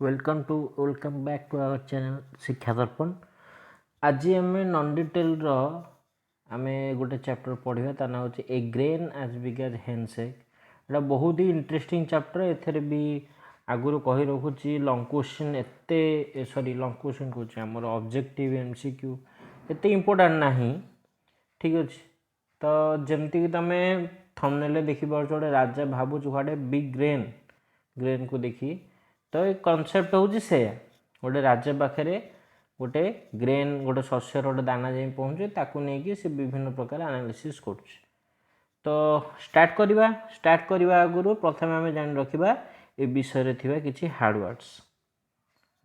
Welcome back to our channel Shiksha Darpan. आज आम non detail आम गोटे चैप्टर पढ़ा ता ना हूँ a grain as big as hen's egg. एटा बहुत ही इंटरेस्टिंग चैप्टर। एथेर भी आगुरी कही रखुची लंग क्वेश्चन एते सॉरी लंग क्वेश्चन कहूँ आमर ऑब्जेक्टिव एमसीक्यू एते इंपोर्टेंट नहीं। ठीक अच्छे तो जमती तुम थंबनेल देखी पार्छ गोटे राजा भावुच व्हाट बिग ग्रेन को देखी तो ये कनसेप्ट हूँ से गोटे राजा पाखे गोटे ग्रेन गोटे शस्यर गोटे दाना जाए पहुँचे ताकू नहीं से विभिन्न प्रकार एनालिसिस कर। तो स्टार्ट करवा आगु प्रथम आम जान रखा ए विषय थी किसी हार्डवर्ड्स।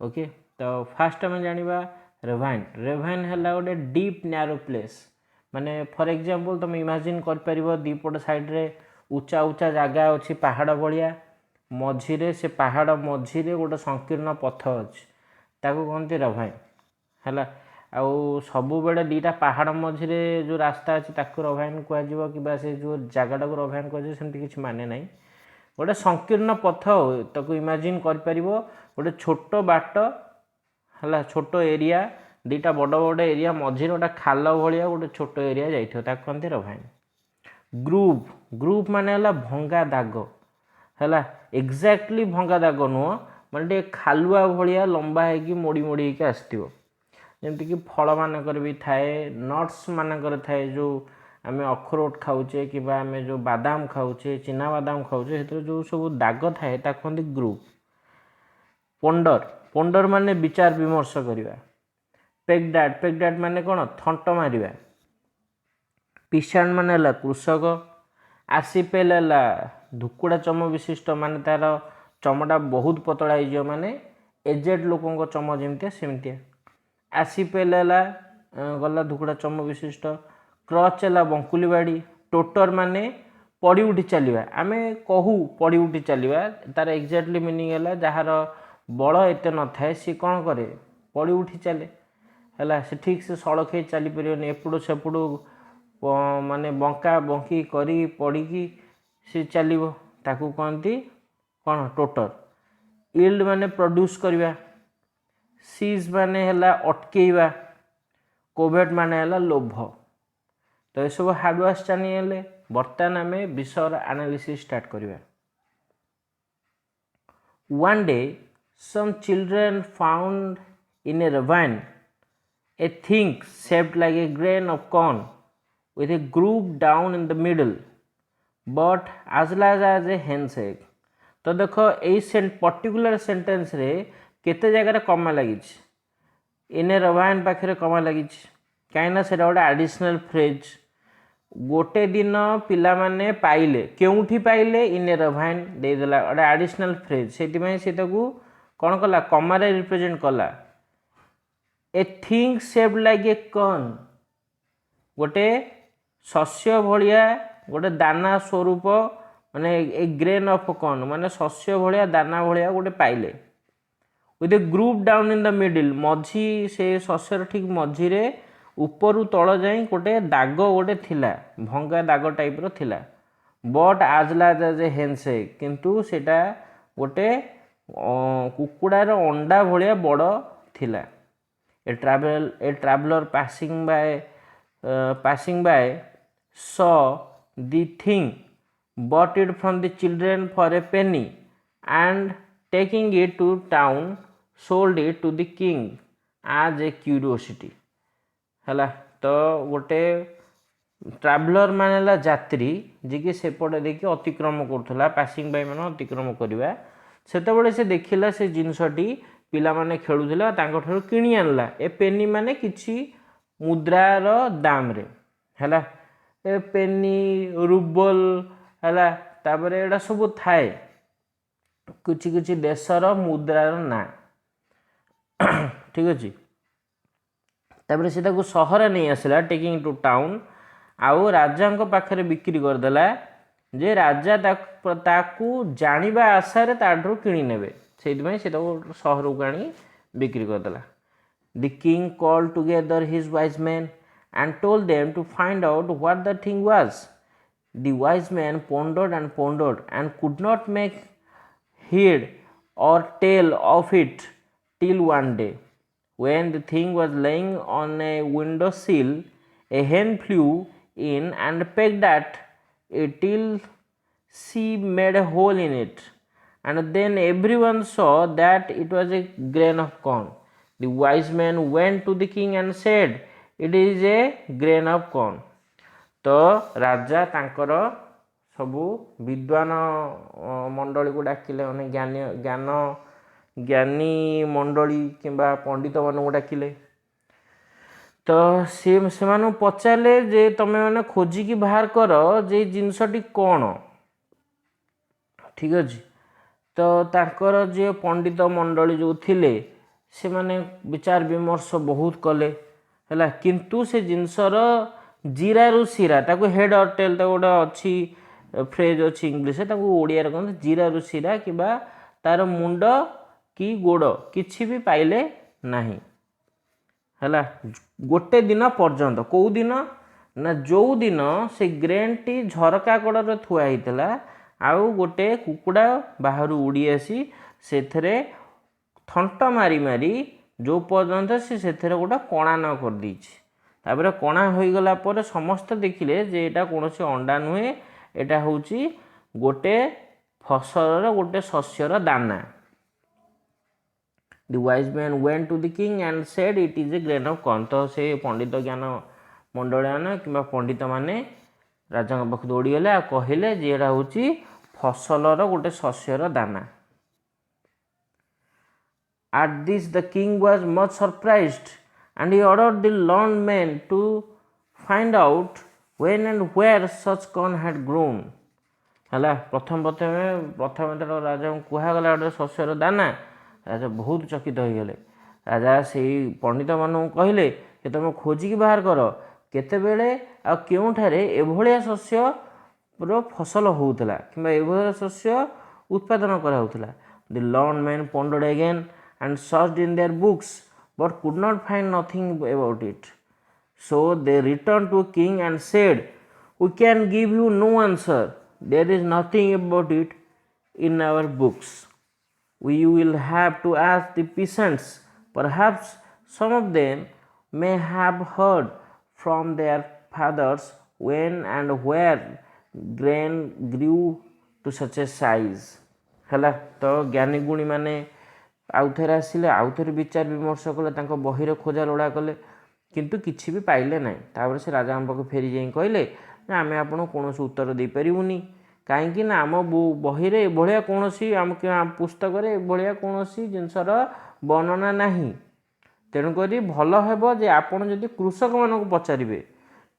ओके तो फास्ट आम जाना रेवाइन है गोटे डीप नैरो प्लेस माने फॉर एग्जांपल तुम इमेजिन कर दीपट साइड रे उच्चा उच्चा जगह अच्छी पहाड़ भाया मझीरे से पहाड़ मझीरे गोटे संकीर्ण पथ अच्छी ताको कहते रेवाइन है। आउ सबु बेले दीटा पहाड़ मझीरे जो रास्ता अच्छी ताको रेवाइन कह कि से जो जगटा को रेवाइन कह सेमती किसी माने ना गोटे संकीर्ण पथ ताको इमेजिन कर गोटे छोट बाट है छोट एरिया दीटा बड़ बड़ एरिया मझीरे गोटे खाल भाया गोटे छोट एरिया जाइए कहते रेवाइन। ग्रुप माने भंगा दाग है एक्जाक्टली भंगा दाग नुह माने खालुआ भाया लंबा है मोड़ी मोड़ी आसो जमीक फल मानक भी थाए नट्स मानक थाए जो आम अखरोट खाऊे कि आम जो बादाम खाऊे चिना बादाम खाऊे जो सब दाग थाए कहते ग्रुप। पोंडर माने विचार विमर्श करवा। पेगडाट माने कौन थंट मारिबा। पिशाण माने कृषक। आसीपेल है धुकुड़ा चम विशिष्ट माने तार चमटा बहुत पतला हो माने एजेड लोकों चम जमती सेमती। आसीपेल है गला धुकुड़ा चम विशिष्ट। क्रच है बंकुली बाड़ी। टोटर माने पड़ी उठी चलवा आम कहू पड़ी उठी चलवा तार एक्जाक्टली मीनिंग है जार बल एत न थाए सी कौन करे पड़ी उठी चले है से ठीक से सड़क चली पार एपटू सेपटू माने बंका बंकी करी पड़ी सी चलो ताकू कहती कौन टोटर। इल्ड माने प्रोड्यूस करवा। सीज माने है अटकेवा। कोवेट माने है लोभ। तो ये सब हार्डवर्ड्स जानिए बर्तमान आम विषय एनालिसिस स्टार्ट करवा। One day some children found in a ravine a thing shaped like a grain of corn with a groove down in the middle but as large as a hen's egg। तो देखो ये particular sentence रे केते जगह कमा लगी इन ए रवायन पाखे कमा लगी कहीं से गोटे एडिशनल फ्रेज गोटे दिन पिला माने पाइले केउठी पाइले इन ए रवायन देदेला गोटे एडिशनल फ्रेज से कौन कला कमारे रिप्रेजेंट कला। A thing shaped like a corn गोटे शस्य भाया गोटे दाना स्वरूप माने ए ग्रेन ऑफ कॉर्न माने शस्य भाया दाना भाया गोटे पाइले with a group down in the middle मझी से शस्यर ठीक मझीरे उपरु तल जाए गोटे दाग गोटे थिला भंगा दाग टाइप रो थिला but as large as a hen's egg किंतु सेटा गोटे कुकुड़ार अंडा भाया बड़ थिला। A traveller passing by saw the thing bought it from the children for a penny and taking it to town sold it to the king as a curiosity है। तो गोटे ट्रावेलर माने यात्री जी कि सेपटे देखिए अतिक्रम करूला पासिंग बाय मान अतिक्रम करवा से से देखला से जिनसटी पिला माने खेलुला किणी आनला ए पेनी माने किछि मुद्रार दाम रे है ए पेनी रूबल है तापर एटा सब थाए किछि किछि देशर मुद्रार ना ठीक अच्छे तापर से सहर नहीं आसला टेकिंग टू टाउन आउ राजा पाखे बिक्री करदेला जे राजा ताकू जानिबा आशारे ताठू किणी नेबे से सहर को आनी बिक्री करदेला। The king called together his wise men and told them to find out what the thing was. The wise men pondered and could not make head or tell of it till one day, when the thing was lying on a window sill, a hen flew in and pecked at it till she made a hole in it, and then everyone saw that it was a grain of corn. The wise men went to the king and said, it is a grain of corn. तो राजा तांकर सबू विद्वान मंडली को डाकिले माने ज्ञानी मंडली किंबा पंडित मान को डाकिले तो से पचारे जे तमें मैंने खोजिकी बाहर कर जे जिनसटी कौन ठीक अच्छे तो तांकर जे पंडित मंडली जो थिले से माने विचार विमर्श बहुत कले है किंतु से जिनसर जीरा रु सीरा ताको हेड और टेल गोटे अच्छी फ्रेज अच्छी इंग्लीश ओडिया कहते जीरा रु सीरा कि तार मुंड कि गोड़ किछि भी पाइले नहीं है गोटे दिन पर्यंत कौ दिन ना जो दिन से ग्रेन टी झरका कड़े थुआ होता आउ गोटे कुकुड़ा बाहर उड़ी आसी से थंट मारी मारी जो पर्यंत से गोटे कणा न कर देछि तापर कणा हो गला पर समस्त देखिले जे एटा कोनोसी अंडा नुहे एटा होची गोटे फसलर गोटे शस्यर दाना. The wise man went to the king and said it is a grain of corn. तो से पंडित ज्ञान मंडल कि पंडित माने राजा पाख दौड़ी गले आ कहले जे एटा होची फसलर गोटे शस्यर दाना. At this the king was much surprised and he ordered the learned men to find out when and where such corn had grown. है प्रथम राजा कहगला गोटे शस्यर दाना. राजा बहुत चकित हो गले. राजा से पंडित मान कहले कि तुम खोजिकी बाहर कर केतेबेले आ केउठारे एभलिया शस्य फसल होउतला किंबा एभलिया शस्य उत्पादन करा होउतला. The learned men pondered again and searched in their books but could not find nothing about it. So they returned to king and said, we can give you no answer. There is nothing about it in our books. We will have to ask the peasants. Perhaps some of them may have heard from their fathers when and where grain grew to such a size. है तो ज्ञानी गुणी माने आउ थे आसिले आउ थे विचार विमर्श कले बही खोजा लोड़ा कले किंतु किछि भी पाइले ना. तापर से राजा पाक फेरी जाई कहले ना आम आपन कौन उत्तर दे पारिबुनी कहीं आम बही एभलिया कौन आम पुस्तक एभलिया कौन जिनसर वर्णना नहीं. तेणुक भल हे जे आपड़ जदि कृषक मान पचारे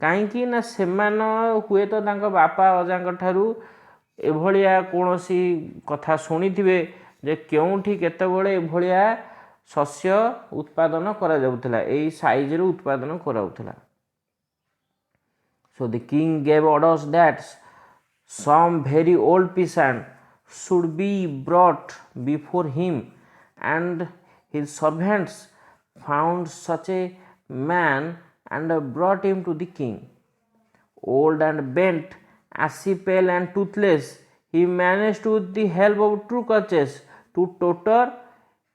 कहीं ना से हुए तो बापा अजा ठारू एभलिया कौन कथा शुणी थे जे क्योंठी केतबेले एभलिया शस्य उत्पादन करा जाउतला एई साइज रे उत्पादन कराउतला. So the king gave orders that some very old peasant should be brought before him, and his servants found such a man and brought him to the king. Old and bent, ashy, pale and toothless, he managed with the help of true crutches to totter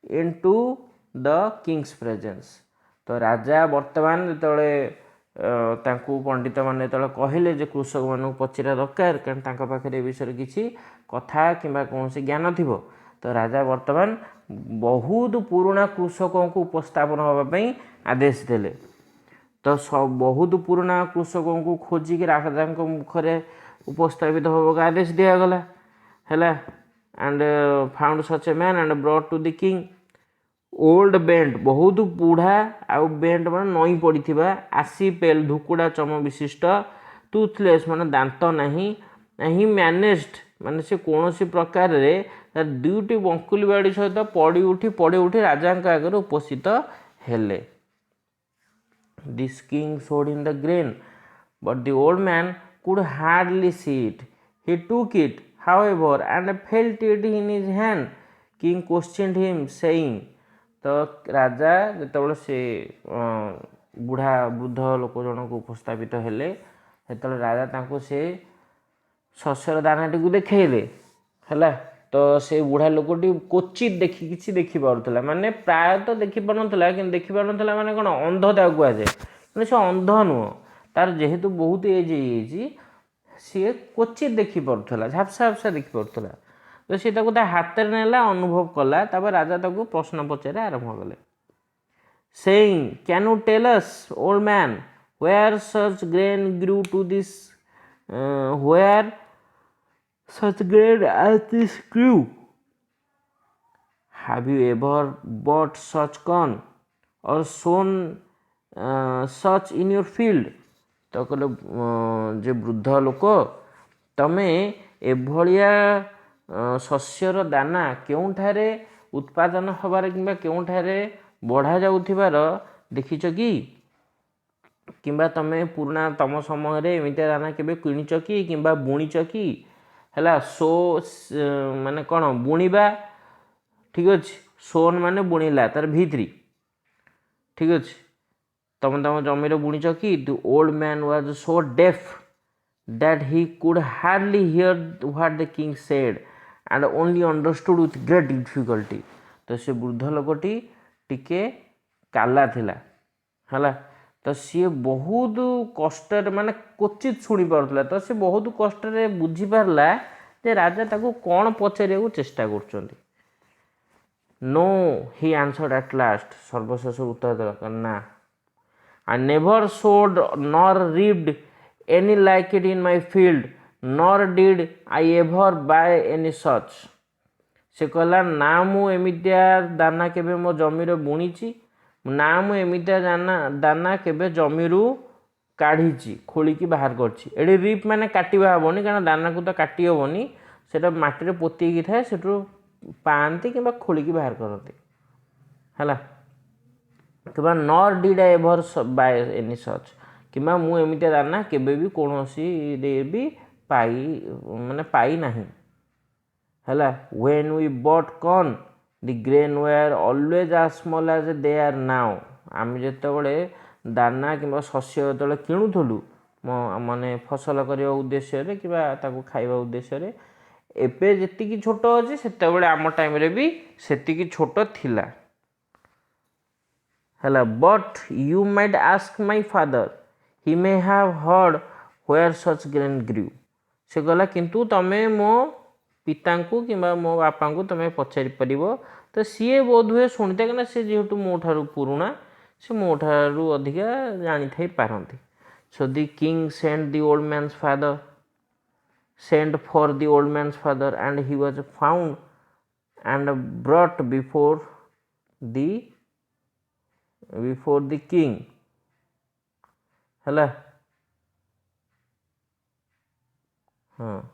into the king's presence. तो राजा वर्तमान जिते पंडित मैंने जो कहले जे कृषक मान पचरा दरकार कारण पाखे विषय किसी कथा कि कौन ज्ञान थी. तो राजा वर्तमान बहुत पुराणा कृषकों को उपस्थापन होगापी आदेश देले. तो सब बहुत पुराणा कृषकों को खोजिक राजा मुखरे उपस्थापित होगा आदेश दिगला है. And found such a man and brought to the king. Old bent बहुत बुढ़ा आउ बेंट मान नई पड़ा आसी पेल धुकुड़ा चम विशिष्ट टूथलेस मान दांत नहीं. ही मैनेज्ड मान से कौन प्रकार दुईटी बंकुली बाड़ी सहित पड़ी उठी राजा आगे उपस्थित हेले. This king showed him the grain, but the old man could hardly see it. He took it, however, and felt it in his hand. King questioned him, saying, तो राजा जिते से बुढ़ा वृद्ध लोक जन को उपस्थापित हेले राजा तांको से शस्यर दानाटी को देखले है तो से बुढ़ा लोकटी क्वचित देखी किसी देखिपारा माने प्रायतः देखिपार ना कि देखिपार ना माने कौन अंध ताकू कहुए कि से अंध नुह तार जेहेतु बहुत एज हो सी क्वचित देखिपारा झापसा झापसा देखिपारा तो सी हाथ में नेला अनुभव कला राजा ताको प्रश्न पचारे आरंभ कले saying, "Can you tell us, old man, where such grain grew to this, where such grain as this grew? Have you ever bought such corn or sown such in your field?" तो कहले जे वृद्ध लोक तमे एभलिया शस्यर दाना केउठारे उत्पादन हबार किंबा केउठारे बढ़ा जाउथिबार देखिछ कि किंबा तमे पुराना तम समय एमितिया दाना केबे किनिछ कि किंबा बुणीछ कि हैला सो माने कौन बुणीबा ठीक अच्छे सोन माने बुणीला तार भित्री ठीक अच्छे तम तम जमीर बुणीछ कि the old man was so deaf that he could hardly hear what the king said and only understood with great difficulty. तो से वृद्ध लोकटी टिके काला थिला हला तो सी बहुत कष्ट माने क्वचित शुणी पारुला तो सी बहुत कष्ट बुझी पारला जे राजा ताको कौन पचारिया चेष्टा करछंती no he answered at last सर्वशेष उत्तर देला ना I never sowed nor reaped any like it in my field nor did I ever buy any such से कहला ना मु एमितिया दाना केबे मो जमीर बुणीची ना मु एमितिया दाना केबे जमीरु काढ़ी खोलिकी बाहर करछि एडी रिप माने काटिबा हबोनी कारण दाना को तो काटी हबोनी सेटा माटी रे पोती थाए सेटू पांती किंबा खोलिकी बाहर करती हला कि nor did I ever by any such कि मु एमितिया दाना केबे भी कौनसी भी पाई माने पाई नहीं हैला when we bought corn the grain were always as small as they are now आम जिते दाना कि शस्य जो किणुलु माने फसल करने उद्देश्य कि खाइबा उद्देश्य एबे जेतिकी छोट अच्छे सेते आम टाइम रे भी सेतिकी छोट थिला हैला but you might ask my father he may have heard where such grain grew से कहला किंतु तमे मो पिता को कि मो बापा को तमे पचारि परिबो तो सी बोध हुए शुणिते कि सी जेहेतु मो ठारू पुरुणा से मो ठारू अधिका जानी थाई पारंती so the king sent the old man's father sent for the old man's father and he was found and brought before the king हैला हाँ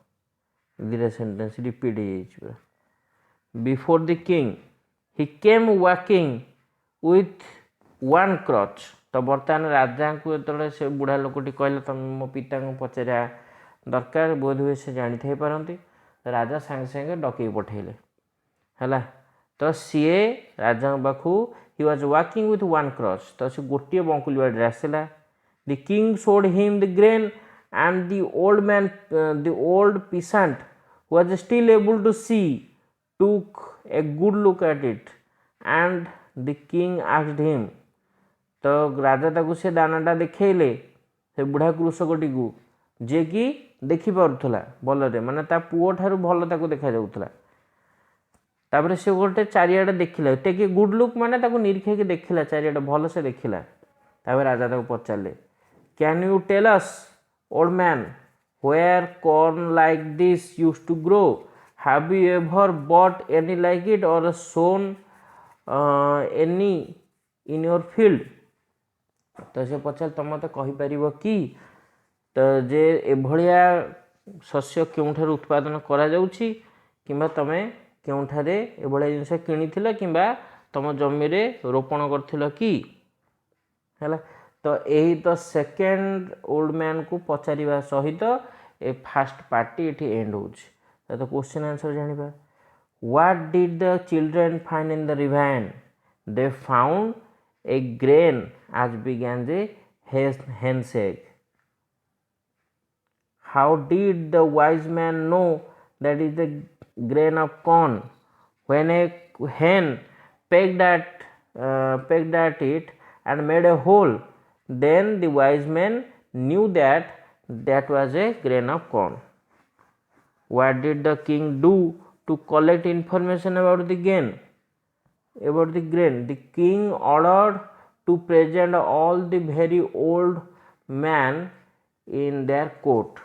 धीरे सेंटेंस रिपीट हो before the king he came walking with one crutch तो बर्तमान राजा को जो से बुढ़ा लोकटी कहले तुम मो पिता को पचारा दरकार बोध हुए से जानी थे पारती राजा सांगे सांगे डकई पठेले है तो सी राजा पाखु he was walking with one crutch तो सी गोटे बंकुली बाड़ी आसला the king showed him the grain and the old peasant was still able to see took a good look at it and the king asked him तो राजा ताकू से दानाटा देखले से बुढ़ा कृषकटी को जे कि देखी पारुथला भलरे माने ता पुओ ठारू भल ताकू देखा जाउथला तापर से गोटे चारियाडे देखिला टेक ए गुड लुक माने ताकू निरीखे के देखिला चारियाडे भल से देखिला तापर राजा ताकू पचारले can you tell us old man where corn like this used to grow have you ever bought any like it or sown any in your field तो से पचार तुम मत कहीपर कि तो जे एभलिया शस्य केउठार उत्पादन करा जाउछि किंबा तमे केउठारे एभलिया जिनस किनिथिल किंबा तुम जमी रे रोपण करथिल कि हैला तो यही तो सेकेंड ओल्ड मैन को पचारिबा सहित ए फास्ट पार्टी ये एंड हो तो क्वेश्चन आंसर जानिबा what did the children find in the ravine they found a grain as big as the hen's egg how did the wise man know that is the grain of corn. When a hen pecked at it and made a hole, then the wise men knew that that was a grain of corn. What did the king do to collect information about the grain? The king ordered to present all the very old men in their court.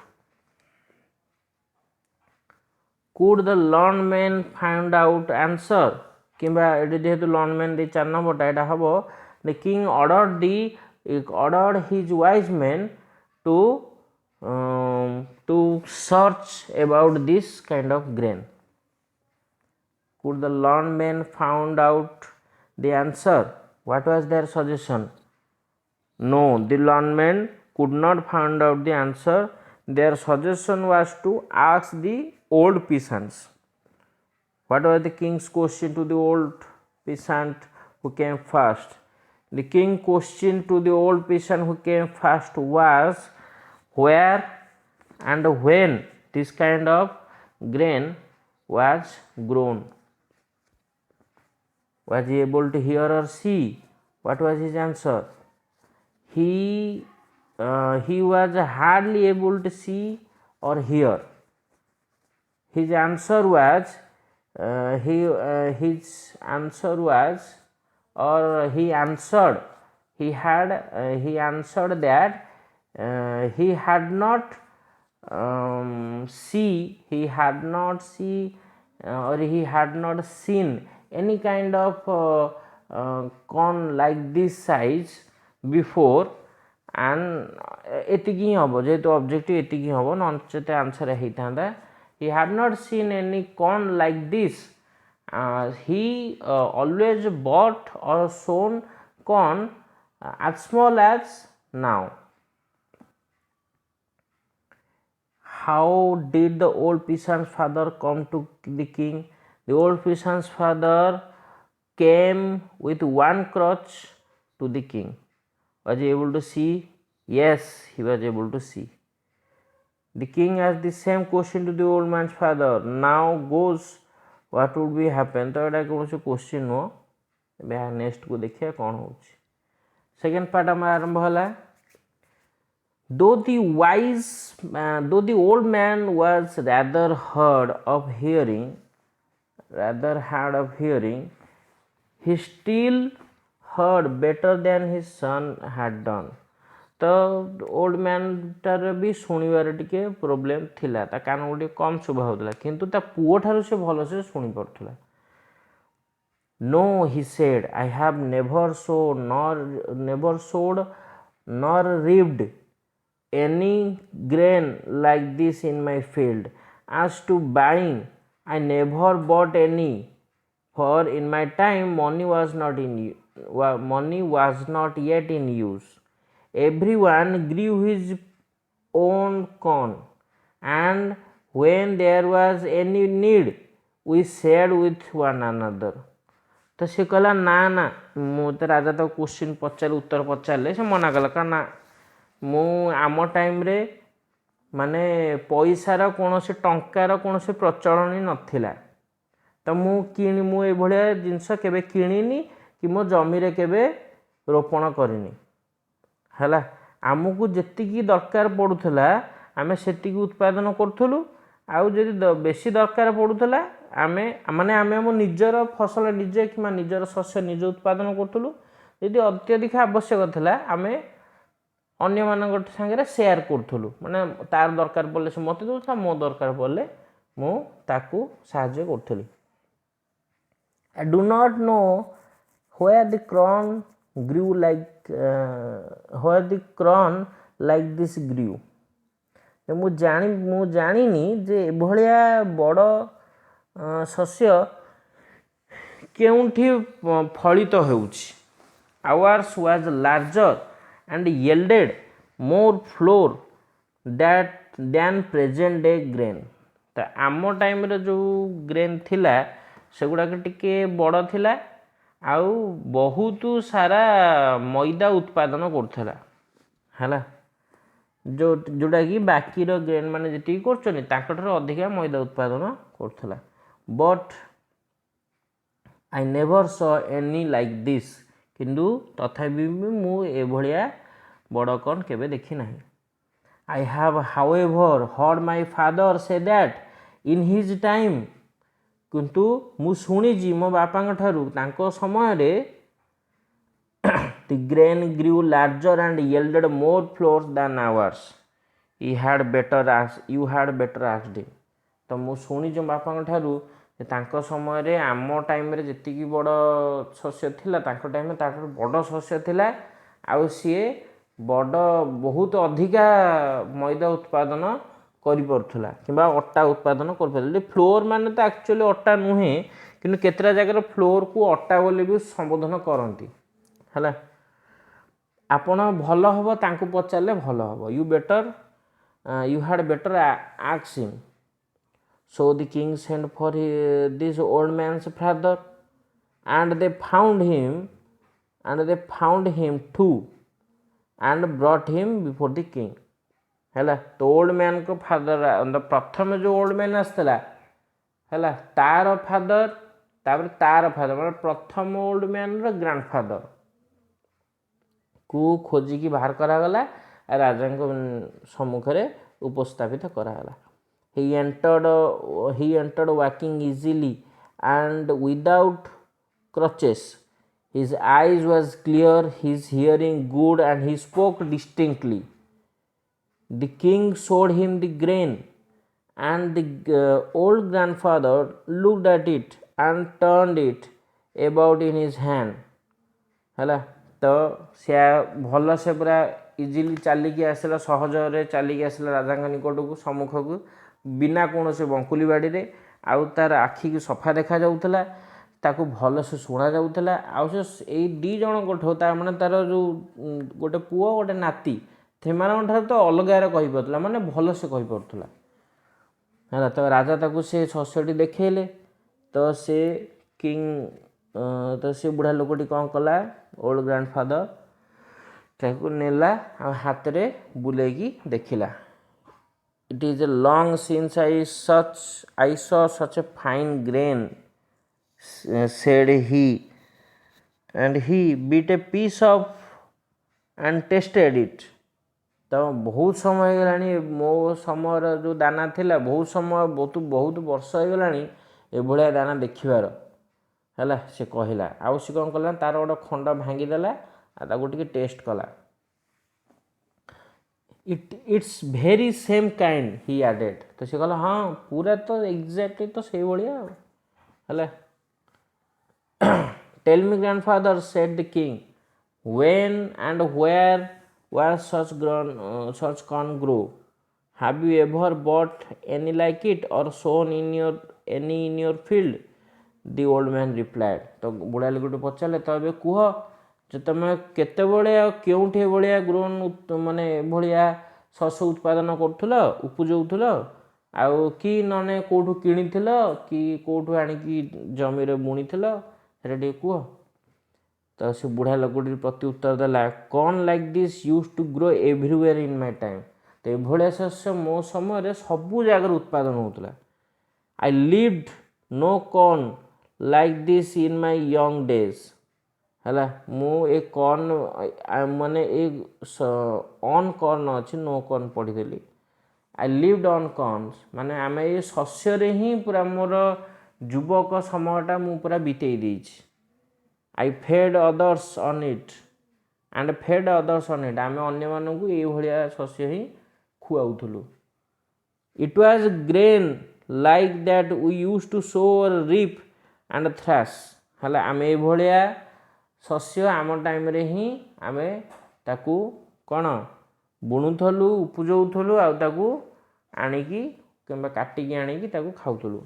Could the learned men find out answer? किंबा eighty जेहेतु learned men दे 4 नंबरटा एटा हबो the king ordered his wise men to search about this kind of grain. Could the learned men found out the answer? What was their suggestion? No, the learned men could not find out the answer. Their suggestion was to ask the old peasants. What was the king's question to the old peasant who came first? The king question to the old peasant who came first was where and when this kind of grain was grown. Was he able to hear or see? What was his answer? He was hardly able to see or hear. His answer was he answered that he had not seen any kind of corn like this size before, and एतिकी हम जेहेतु objective एतिकी हम नचेत answer होता he had not seen any corn like this. He always bought or sown corn as small as now. How did the old peasant's father come to the king? The old peasant's father came with one crutch to the king. Was he able to see? Yes, he was able to see. The king asked the same question to the old man's father. Now goes what would be happen. तो एटा कौन से question no बे next को देखिए कौन होची. Second part हम आरंभ होला. Though the old man was rather hard of hearing, he still heard better than his son had done. तो ओल्ड मैन टार भी शुणिबार टिके प्रोब्लेम थिला, ता कान गोटे कम शुभा होतला, किंतु ता पुओ ठारू से भल से शुणी पड़थला. No, he said, I have never sowed nor reaped any grain like this in my field. As to buying, I never bought any, for in my time money was not yet in use. Everyone grew his own corn, and when there was any need, we shared with one another. तो से कहला ना ना मुझे राजा तो question पचारे उत्तर पचारे से मना कला का ना मु आम टाइम रे माने पैसार कौन से टंकार कौन से प्रचलन नथिला. तो मु ए भलिया जिनस केबे किनिनी कि मो जमी रे केबे रोपण करिनी हैला. आमको जेतिकी दरकार पड़ुथला आमे सेतिकी उत्पादन करथुलु. आउ जदि बेसी दरकार पड़ुथला आमे माने आमे हम निजर फसल निजे कि निजर शस्य निज उत्पादन करथुलु. यदि अत्यधिक आवश्यक थिला आमे अन्य मानक संगे शेयर करथुलु. माने तार दरकार पड़ले से मते दोता मो दरकार पड़ले मु ताकू सहाय्य करथुली. I do not know where the corn grew like this grew. मु जानिनी जे भलिया बड़ शस्य केउंठी फलित होउछि. Ours was larger and yielded more flour than present day grain. तो आम टाइम रे जो ग्रेन थिला सेगुड़ा टिके बड़ थिला आउ बहुत सारा मैदा उत्पादन करथला हैला. जोटा कि बाकी ग्रेन मैंने जी कर अधिका मैदा उत्पादन करुला बट आई नेवर स एनी लाइक दिस किंतु तथापि भी मुझे बड़ कौन केवे देखी ना I have however heard my father say that in his time किंतु मु शुणी मो बापा ठारू तांको समय रे the grain grew larger and yielded more flours than ours. You had better asked him. तो मु शुणी बापा ठारू तांको समय रे आम टाइम रे जेतिकी बड़ शस्य थिला तांको टाइम रे ताठर बड़ शस्य थिला आउ सी बड़ बहुत अधिका मैदा उत्पादन करि परथुला किबा अट्टा उत्पादन कर परथुला फ्लोर माने तो एक्चुअली अट्टा नुहे किंतु केतरा जगह फ्लोर को अट्टा बोली भी संबोधन करती है आपण भल हम तांको पचारे भल hmm you had better ask him so the king sent for this old man's father and they found him too and brought him before the king है तो ओल्ड मैन को फादर प्रथम जो ओल्ड मैन आसला है तार father तार father मतलब प्रथम ओल्ड मैन ग्रांडफादर को खोजिकी बाहर करागला राजा सम्मुख में उपस्थापित करागला he entered walking easily and without crutches. His eyes was clear, his hearing good, and he spoke distinctly. The king showed him the grain, and the old grandfather looked at it and turned it about in his hand. है तो सी भल से पूरा easily चलिकी आसला सहजरे चलिकी आसला राजा निकट को सम्मुख को बिना कौन से बंकुली बाड़ी रे आउ तार आखि की सफा देखा जाउथला ताको भल से शुणा जाउथला आउ से एई दी जण कोठो ता माने तार जो गोटे पुओ गोटे नाती थेमान ठार तो अलगारे कहि परथला माने भल से कहि परथला है तो राजा ताको से शस्यटी देखेले तो से किंग तो से बुढ़ा लोकटी कौन कला ओल्ड ग्रांडफादर ताको नेला हाथ रे बुलेकी देखिला It is a long since I saw such a fine grain, said he, and he beat a piece of and tasted it. तो बहुत समय गलानी मो समय जो दाना थिला बहुत समय बहुत वर्ष हो गलानी ए भलिया दाना देखिबार है से कहला आउ से कौन कला तार गोटे खंड भांगीदेला ताको टिके टेस्ट कला it's very same kind he added तो सी कहला हाँ पूरा तो एक्जाक्टली तो से भाया है tell me grandfather said the king when and where were such corn grow have you ever bought any like it or sown in your field the old man replied तो बुढ़ा लोक पचारे तो ए कह जे तुम केत क्योंठे भाया ग्रोन माने भाया शस्य उत्पादन करुल उपजाऊल आउ कि नने कौटू किणी कि कौटू आणिकी जमी बुणी से कह तो से बुढ़ा लोकटी प्रति उत्तर देला corn like this used to grow everywhere in my time तो ये शस्य मो समय सबू जगह उत्पादन होता I lived no corn like this in my young days है मु एक कॉर्न माने एक ऑन कॉर्न अच्छी नो कॉर्न पढ़ीदेली आई लिव्ड ऑन कॉर्न्स माने आम ये शस्य रे ही पूरा मोर युवक समयटा मु पूरा बीतेई देछि I fed others on it आम अन्य मानक ये भाया शस्य ही खुआउथुलु it was grain like that we used to sow reap and thrash है आम ये भाया शस्य आम टाइम रे ही आम ताकू कौन बुणुलु उपजाऊलु आउ आणिकी कि काटिकी आणिकी ताकू खाऊलु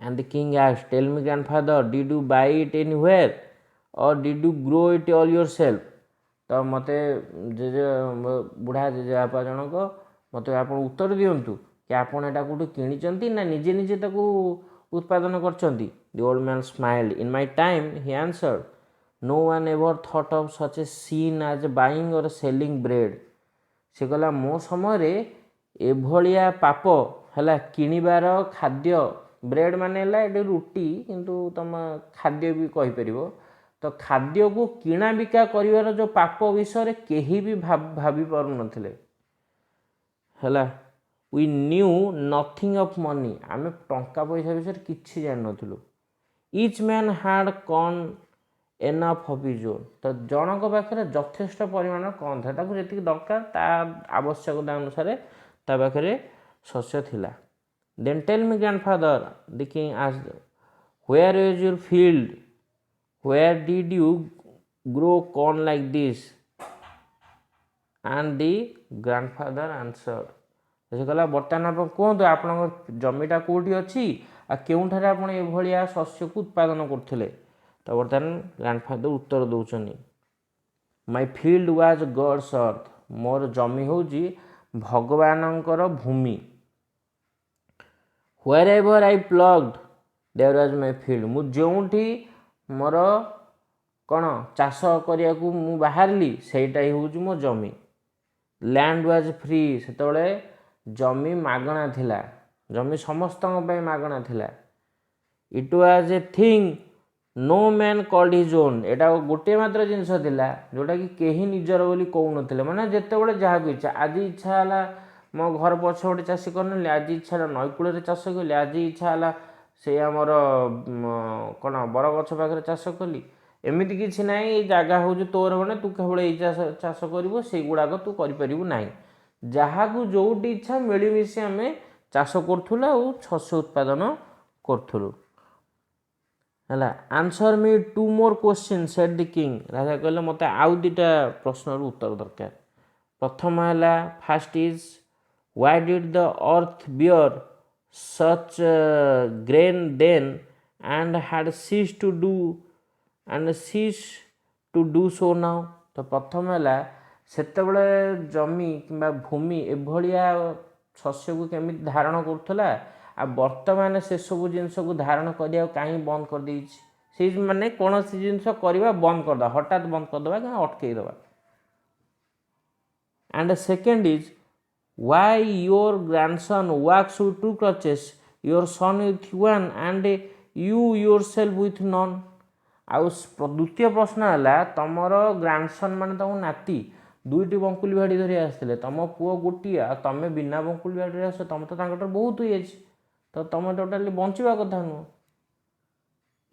and the king asked tell me grandfather did you buy it anywhere or did you grow it all yourself तो मते जेजे बुढ़ा जेजेबापा जनक मते आप उत्तर दिंतु कि आपड़ एटा कौटू किणी ना निजे निजे ताकू उत्पादन करछंती The old man smiled. In my time, he answered, no one ever thought of such a sin as buying or selling bread से कहला मो समय एभलिया पाप है किणवार खाद्य ब्रेड माने ये रुटी किंतु तुम खाद्य भी कहीपर तो खाद्य को किणा बिका कर जो पाप विषय केही भी भाभी पार नथिले है we knew nothing of money आम टंका पैसा विषय किसी जान नथिलु each man had corn enough of his own तो जनक पाखे यथेष्ट परिमाण कौन था जी दरकार ता आवश्यकता अनुसार ता पाखे शस्य थिला then tell me grandfather the king asked where is your field where did you grow corn like this and the grandfather answered से कहला बर्तमान आप कहतु आप जमीटा कौटी अच्छी आ केउठारे आपण एभलिया शस्य को उत्पादन करथिले तो बर्तमान ग्रैंडफादर उत्तर दौरान my field was God's earth मोर जमी होची भगवानंकर भूमि wherever I ploughed there was my field मु जोंठी मोर कौन चाष करिया को मु बाहरली सेटा ही होची मो जमी लैंड वाज फ्री सेतबेले जमी मागणा थिला जमी समस्त मागणा थिला it was a thing no man called his own एटा गोटे मात्र जिनस थिला जोटा कि केही निजर बोली कहू नथिले माने जेतेबेले जहा को इच्छा आज इच्छा हला मो घर पछपटे चाष करने आज इच्छा नईकूल चाष कली आज इच्छा है से आमर कौन बरगछ पाखे चाष कली एमती किसी ना जगह हूँ तोर मैंने तू केवल ये चाष कर से गुड़ाक तू करना जहाँ को जोटी इच्छा मिलमिशि आम चाष करूँ और शस्य उत्पादन करूँ है answer me 2 more questions said the king राजा कहले मत आउ 2टा प्रश्न उत्तर दरकार प्रथम है first is why did the earth bear such grain then and had cease to do so now तो प्रथम है सेतबले जमी किंबा भूमि एभलिया शस्य को केमी धारण करुला आ वर्तमान से सब जिनस को धारण करिया कहीं बंद कर देछि से माने कौन सी जिनस करवा बंद करद हठात बंद करदे कि अटकईदे and second is why your grandson works with 2 crutches your son with 1 and you yourself with none आउ द्वितीय प्रश्न है तुमर ग्रैंडसन मान तुम नाती 2टी बंकुली भाड़ी धरी आसते तुम पुओ गोटे तुम बिना बंकुली भाड़ी आस तुम तो बहुत हुई तो तुम टोटाली बंचा कथा नुह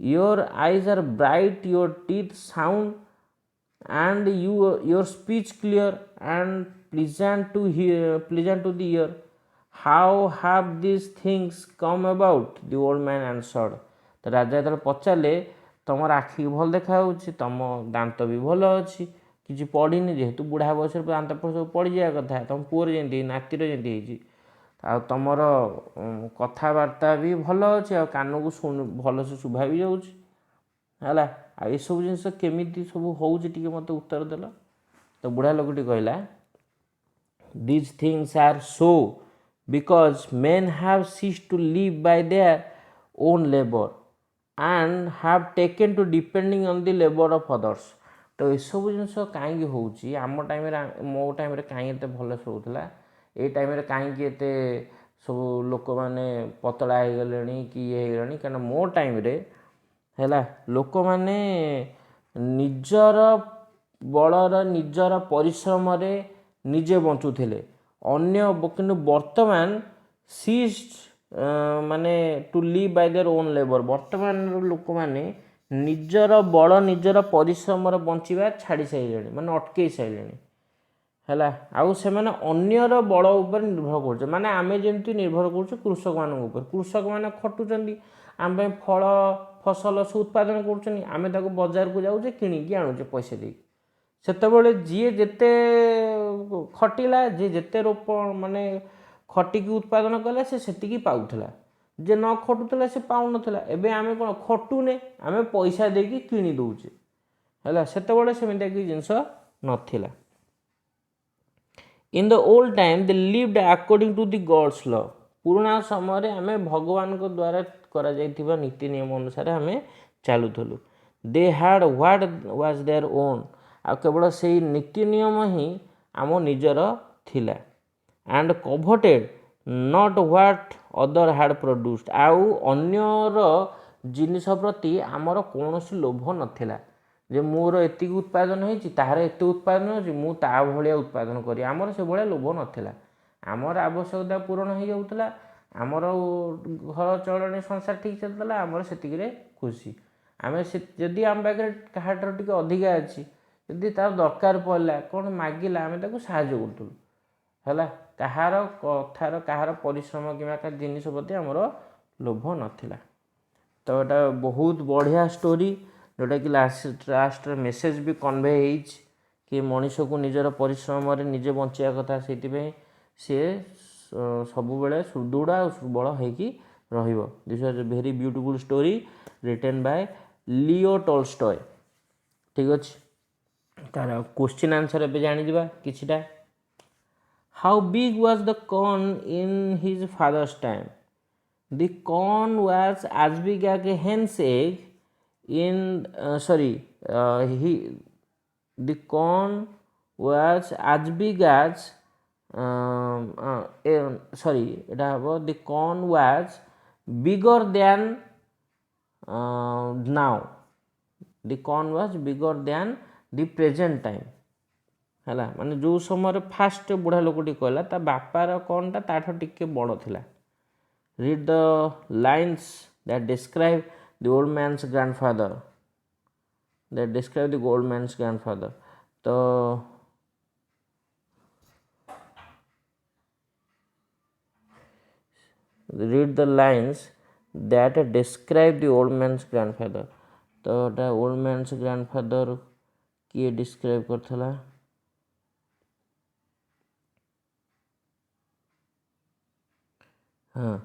your eyes are bright your teeth sound and your speech clear and pleasant to the ear how have this things come about the old man answered तो राजा जो पचारे तुम आखि भल देखा तुम दांत भी भल अच्छी किसी पढ़नी जेहेतु बुढ़ा बयस दांत सब पड़ जाए कथा तुम पुअर जमी नातीर जमी आ तुमर कथबार्ता भी भल अच्छे आ कान को भल से शुभा भी जाऊँगा आ ये सब जिन केमी सब हो मत उत्तर देल तो बुढ़ा लोकटी कहला these things are so because men have ceased to live by their own labour and have taken to depending on the labour of others तो ये सब जिन कहीं होम टाइम मो टाइम कहीं भल से होता ये टाइम कहीं सब लोक मैंने पतला हो गले कि ये होगा क्या मो टाइम है लोक मैंने निजर बलर निजर परिश्रम निजे बंचुले अन्य किंतु वर्तमान सीज माने to live by their own labour वर्तमान लोक मैंने निजर बल निजर परिश्रम बंचा छाड़ी सारे माने अटकई सारे है आउ से अन्यर बल उपर निर्भर कर माने आमे जमती निर्भर कर कृषक मान कृषक मैंने खटुंट आम फल फसल से उत्पादन कर बजार को जाऊे कि आणुचे पैसा दे से जी जेते खटिला जी जेते रोप माने खटिकी उत्पादन कला से पाऊला जे न खटुला से पाऊन एबे आमे कौन खटुने आमे पैसा देकी किणी दौचे है से जिनस नथिला in the old time they lived according to the God's law पुराना समय आम भगवान द्वारा करा नीति नियम अनुसार आम चलुलु they had what was their own ଆଉ କେବଳ ସେଇ ନୀତି ନିୟମ ହିଁ ଆମ ନିଜର ଥିଲା and coveted not what other had produced ଆଉ ଅନ୍ୟର ଜିନିଷ ପ୍ରତି ଆମର କୌଣସି ଲୋଭ ନଥିଲା ଯେ ମୋର ଏତିକି ଉତ୍ପାଦନ ହେଇଛି ତାହାର ଏତେ ଉତ୍ପାଦନ ହେଉଛି ମୁଁ ତା ଭଳିଆ ଉତ୍ପାଦନ କରି ଆମର ସେଭଳିଆ ଲୋଭ ନଥିଲା ଆମର ଆବଶ୍ୟକତା ପୂରଣ ହେଇଯାଉଥିଲା ଆମର ଘର ଚଳଣି ସଂସାର ଠିକ୍ ଚାଲୁଥିଲା ଆମର ସେତିକିରେ ଖୁସି ଆମେ ଯଦି ଆମ ପାଖରେ କାହାଠାରୁ ଟିକେ ଅଧିକା ଅଛି ଯଦି ତାର ଦରକାର ପଡ଼ିଲା କ'ଣ ମାଗିଲା ଆମେ ତାକୁ ସାହାଯ୍ୟ କରୁଥିଲୁ ହେଲା କାହାର କଥାର କାହାର ପରିଶ୍ରମ କିମ୍ବା କାହା ଜିନିଷ ପ୍ରତି ଆମର ଲୋଭ ନଥିଲା ତ ଏଇଟା ବହୁତ ବଢ଼ିଆ ଷ୍ଟୋରି ଯେଉଁଟାକି ଲାଷ୍ଟରେ ମେସେଜ୍ ବି କନଭେ ହେଇଛି କି ମଣିଷକୁ ନିଜର ପରିଶ୍ରମରେ ନିଜେ ବଞ୍ଚିବା କଥା ସେଇଥିପାଇଁ ସିଏ ସବୁବେଳେ ସୁଦୃଢ଼ ଆଉ ସୁବଳ ହେଇକି ରହିବ this was a very beautiful story written by Leo Tolstoy ଠିକ୍ ଅଛି ତାର କ୍ୱେଶ୍ଚିନ୍ ଆନ୍ସର୍ ଏବେ ଜାଣିଯିବା କିଛିଟା how big was the corn in his father's time the corn was as big as a hen's egg in the corn was as big as the corn was bigger than now the corn was bigger than the present time ହେଲା ମାନେ ଯେଉଁ ସମୟରେ first ବୁଢ଼ା ଲୋକଟି କହିଲା ତା ବାପାର କର୍ନଟା ତାଠୁ ଟିକେ ବଡ଼ ଥିଲା read the lines that describe the old man's grandfather so read the lines that describe the old man's grandfather तो the old man's grandfather किए describe करथला हाँ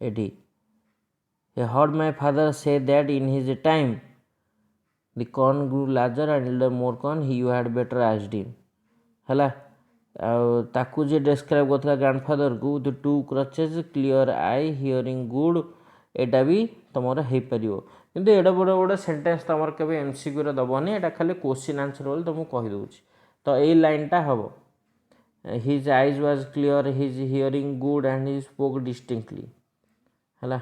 eighty I heard my father say that in his time the corn grew larger and yielded more corn he had better asked him ହେଲା ଆଉ ତାକୁ ଯେ describe କରୁଥିଲା ଗ୍ରାଣ୍ଡଫାଦରକୁ the two crutches clear eye hearing good ଏଇଟା ବି ତୁମର ହେଇପାରିବ କିନ୍ତୁ ଏଇଟା ବଡ଼ ବଡ଼ ସେଣ୍ଟେନ୍ସ ତୁମର କେବେ MCQରେ ଦେବନି ଏଇଟା ଖାଲି କ୍ୱେଶ୍ଚିନ୍ ଆନ୍ସର୍ ବୋଲି ତୁମକୁ କହିଦେଉଛି ତ ଏଇ ଲାଇନ୍ଟା ହେବ his eyes was clear his hearing good and he spoke distinctly ହେଲା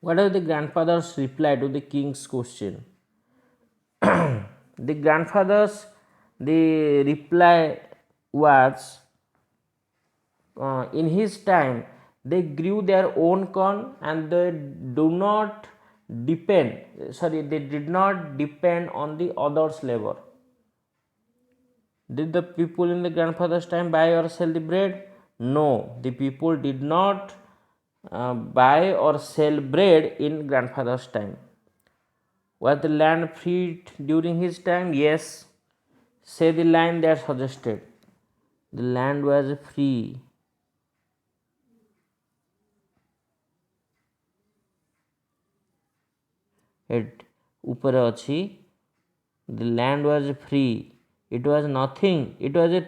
what was the grandfather's reply to the king's question the grandfather's the reply was in his time they grew their own corn and they did not depend on the others labor did the people in the grandfather's time buy or sell the bread no the people did not buy or sell bread in grandfather's time was the land free during his time yes say the line that suggested the land was free it upare achi the land was free it was nothing it was a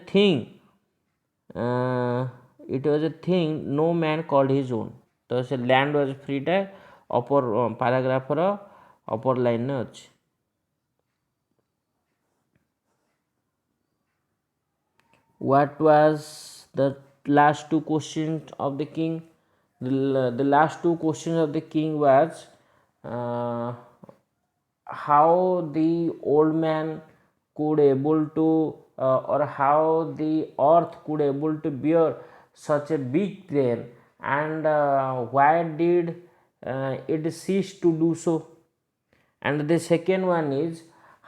thing no man called his own तो से land was free टा अपर पैराग्राफर अपर line ने अछि what was the last two questions of the king the last two questions of the king was how the old man could able to or how the earth could able to bear such a big grain and why did it cease to do so and the second one is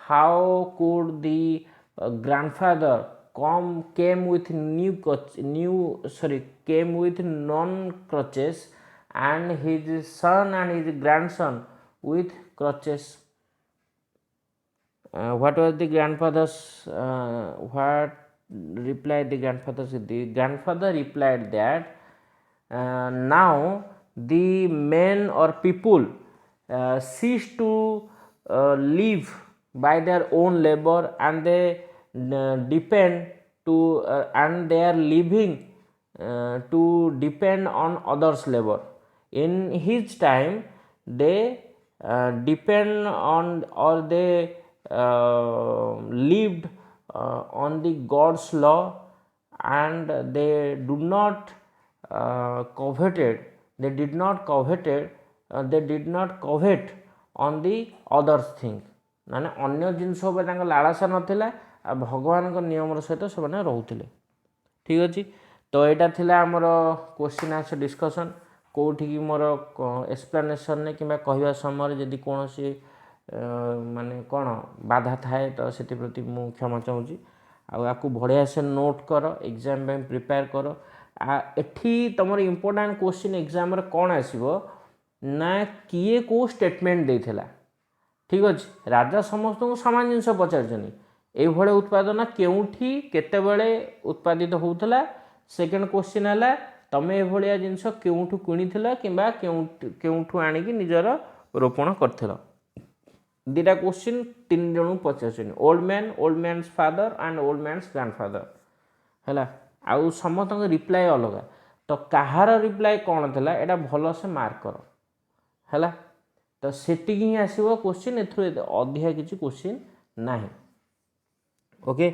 how could the grandfather came with non crutches and his son and his grandson with crutches what was the grandfather's what replied the grandfather replied that now the men or people cease to live by their own labor and they depend to and they are living to depend on others labor in his time they depend on or they lived on the God's law, and they do not coveted they did not covet on the other thing, ମାନେ ଅନ୍ୟ ଜିନିଷ ଉପରେ ତାଙ୍କ ଲାଳସା ନଥିଲା ଆଉ ଭଗବାନଙ୍କ ନିୟମର ସହିତ ସେମାନେ ରହୁଥିଲେ। ଠିକ୍ ଅଛି, ତ ଏଇଟା ଥିଲା ଆମର କ୍ୱେଶ୍ଚିନ୍ ଆନ୍ସର ଡିସ୍କସନ୍। କେଉଁଠିକି ମୋର ଏକ୍ସପ୍ଲାନେସନ୍ରେ କିମ୍ବା କହିବା ସମୟରେ ଯଦି କୌଣସି ମାନେ କ'ଣ ବାଧା ଥାଏ ତ ସେଥିପ୍ରତି ମୁଁ କ୍ଷମା ଚାହୁଁଛି। ଆଉ ଆକୁ ବଢ଼ିଆ ସେ ନୋଟ୍ କର, ଏକ୍ଜାମ୍ ପାଇଁ ପ୍ରିପେୟାର କର। ଏଠି ତୁମର ଇମ୍ପୋର୍ଟାଣ୍ଟ କ୍ୱେଶ୍ଚିନ୍ ଏକ୍ଜାମ୍ରେ କ'ଣ ଆସିବ ନା କିଏ କେଉଁ ଷ୍ଟେଟମେଣ୍ଟ ଦେଇଥିଲା। ଠିକ୍ ଅଛି, ରାଜା ସମସ୍ତଙ୍କୁ ସମାନ ଜିନିଷ ପଚାରୁଛନ୍ତି, এইଭଳି ଉତ୍ପାଦନ କେଉଁଠି କେତେବେଳେ ଉତ୍ପାଦିତ ହେଉଥିଲା। ସେକେଣ୍ଡ କ୍ୱେଶ୍ଚିନ୍ ହେଲା ତୁମେ ଏଭଳିଆ ଜିନିଷ କେଉଁଠୁ କିଣିଥିଲ କିମ୍ବା କେଉଁଠୁ ଆଣିକି ନିଜର ରୋପଣ କରିଥିଲ। ଦୁଇଟା କ୍ୱେଶ୍ଚିନ୍ 3 ଜଣଙ୍କୁ ପଚାରୁଛନ୍ତି, old man's father and old man's grandfather ହେଲା। ଆଉ ସମସ୍ତଙ୍କ ରିପ୍ଲାଏ ଅଲଗା, ତ କାହାର ରିପ୍ଲାଏ କ'ଣ ଥିଲା ଏଇଟା ଭଲସେ ମାର୍କ କର ହେଲା। ତ ସେତିକି ହିଁ ଆସିବ କ୍ୱେଶ୍ଚିନ୍, ଏଥିରୁ ଅଧିକା କିଛି କ୍ୱେଶ୍ଚିନ୍ ନାହିଁ। ଓକେ,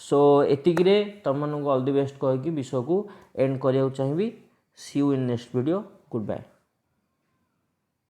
ସୋ ଏତିକିରେ ତୁମମାନଙ୍କୁ ଅଲ୍ ଦି ବେଷ୍ଟ କହିକି ବିଷୟକୁ ଏଣ୍ଡ କରିବାକୁ ଚାହିଁବି। See you in next video, good bye.